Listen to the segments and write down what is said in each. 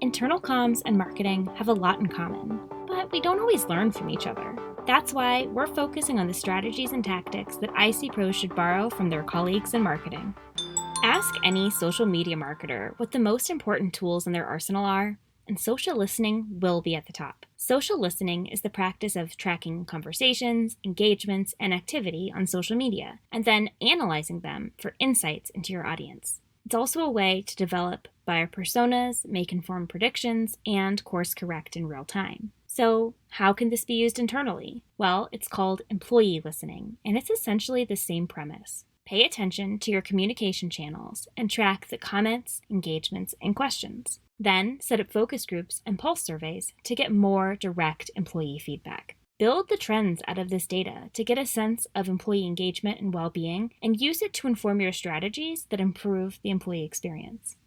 Internal comms and marketing have a lot in common, but we don't always learn from each other. That's why we're focusing on the strategies and tactics that IC pros should borrow from their colleagues in marketing. Ask any social media marketer what the most important tools in their arsenal are, and social listening will be at the top. Social listening is the practice of tracking conversations, engagements, and activity on social media, and then analyzing them for insights into your audience. It's also a way to develop buyer personas, make informed predictions, and course correct in real time. So, how can this be used internally? Well, it's called employee listening, and it's essentially the same premise. Pay attention to your communication channels and track the comments, engagements, and questions. Then set up focus groups and pulse surveys to get more direct employee feedback. Build the trends out of this data to get a sense of employee engagement and well-being, and use it to inform your strategies that improve the employee experience.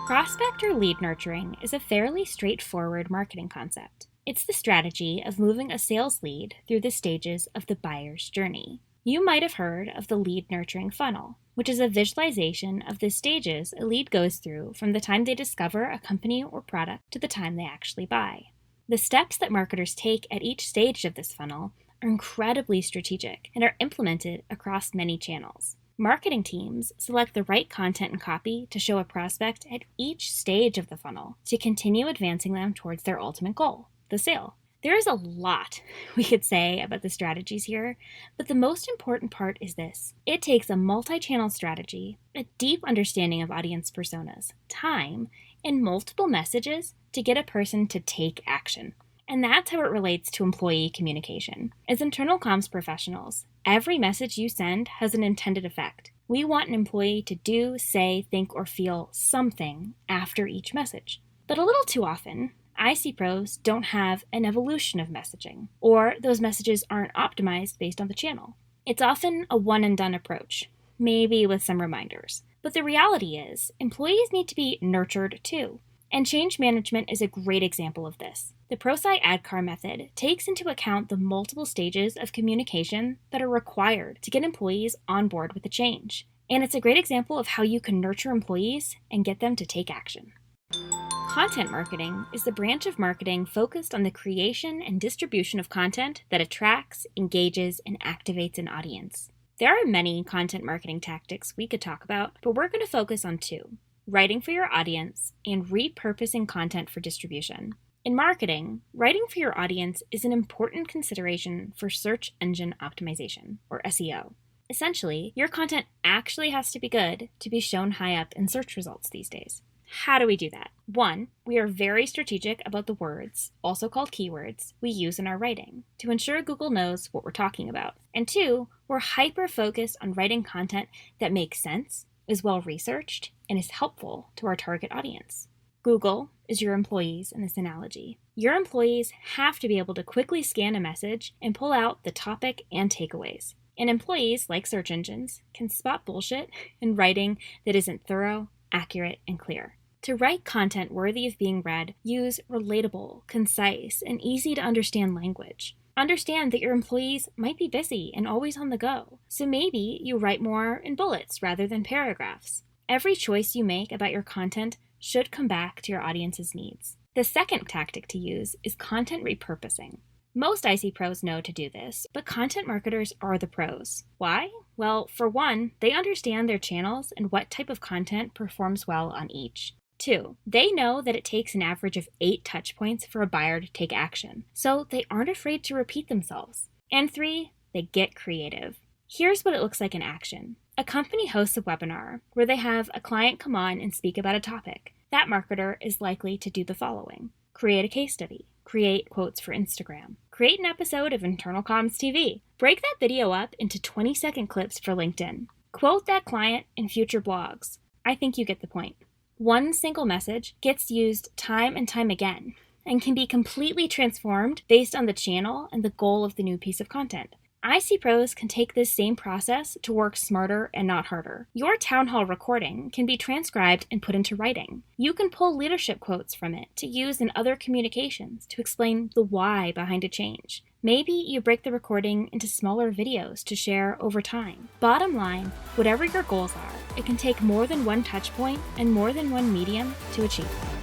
Prospect or lead nurturing is a fairly straightforward marketing concept. It's the strategy of moving a sales lead through the stages of the buyer's journey. You might have heard of the lead nurturing funnel, which is a visualization of the stages a lead goes through from the time they discover a company or product to the time they actually buy. The steps that marketers take at each stage of this funnel are incredibly strategic and are implemented across many channels. Marketing teams select the right content and copy to show a prospect at each stage of the funnel to continue advancing them towards their ultimate goal, the sale. There is a lot we could say about the strategies here, but the most important part is this. It takes a multi-channel strategy, a deep understanding of audience personas, time, and multiple messages to get a person to take action. And that's how it relates to employee communication. As internal comms professionals, every message you send has an intended effect. We want an employee to do, say, think, or feel something after each message. But a little too often, IC pros don't have an evolution of messaging, or those messages aren't optimized based on the channel. It's often a one-and-done approach, maybe with some reminders. But the reality is, employees need to be nurtured too. And change management is a great example of this. The ProSci AdCar method takes into account the multiple stages of communication that are required to get employees on board with the change. And it's a great example of how you can nurture employees and get them to take action. Content marketing is the branch of marketing focused on the creation and distribution of content that attracts, engages, and activates an audience. There are many content marketing tactics we could talk about, but we're going to focus on two: writing for your audience and repurposing content for distribution. In marketing, writing for your audience is an important consideration for search engine optimization, or SEO. Essentially, your content actually has to be good to be shown high up in search results these days. How do we do that? 1, we are very strategic about the words, also called keywords, we use in our writing to ensure Google knows what we're talking about. And 2, we're hyper-focused on writing content that makes sense, is well-researched, and is helpful to our target audience. Google is your employees in this analogy. Your employees have to be able to quickly scan a message and pull out the topic and takeaways. And employees, like search engines, can spot bullshit in writing that isn't thorough, accurate, and clear. To write content worthy of being read, use relatable, concise, and easy-to-understand language. Understand that your employees might be busy and always on the go, so maybe you write more in bullets rather than paragraphs. Every choice you make about your content should come back to your audience's needs. The second tactic to use is content repurposing. Most IC pros know to do this, but content marketers are the pros. Why? Well, for one, they understand their channels and what type of content performs well on each. 2, they know that it takes an average of 8 touch points for a buyer to take action, so they aren't afraid to repeat themselves. And 3, they get creative. Here's what it looks like in action. A company hosts a webinar where they have a client come on and speak about a topic. That marketer is likely to do the following: create a case study, create quotes for Instagram, create an episode of Internal Comms TV, break that video up into 20-second clips for LinkedIn, quote that client in future blogs. I think you get the point. One single message gets used time and time again and can be completely transformed based on the channel and the goal of the new piece of content. IC pros can take this same process to work smarter and not harder. Your town hall recording can be transcribed and put into writing. You can pull leadership quotes from it to use in other communications to explain the why behind a change. Maybe you break the recording into smaller videos to share over time. Bottom line, whatever your goals are, it can take more than one touch point and more than one medium to achieve them.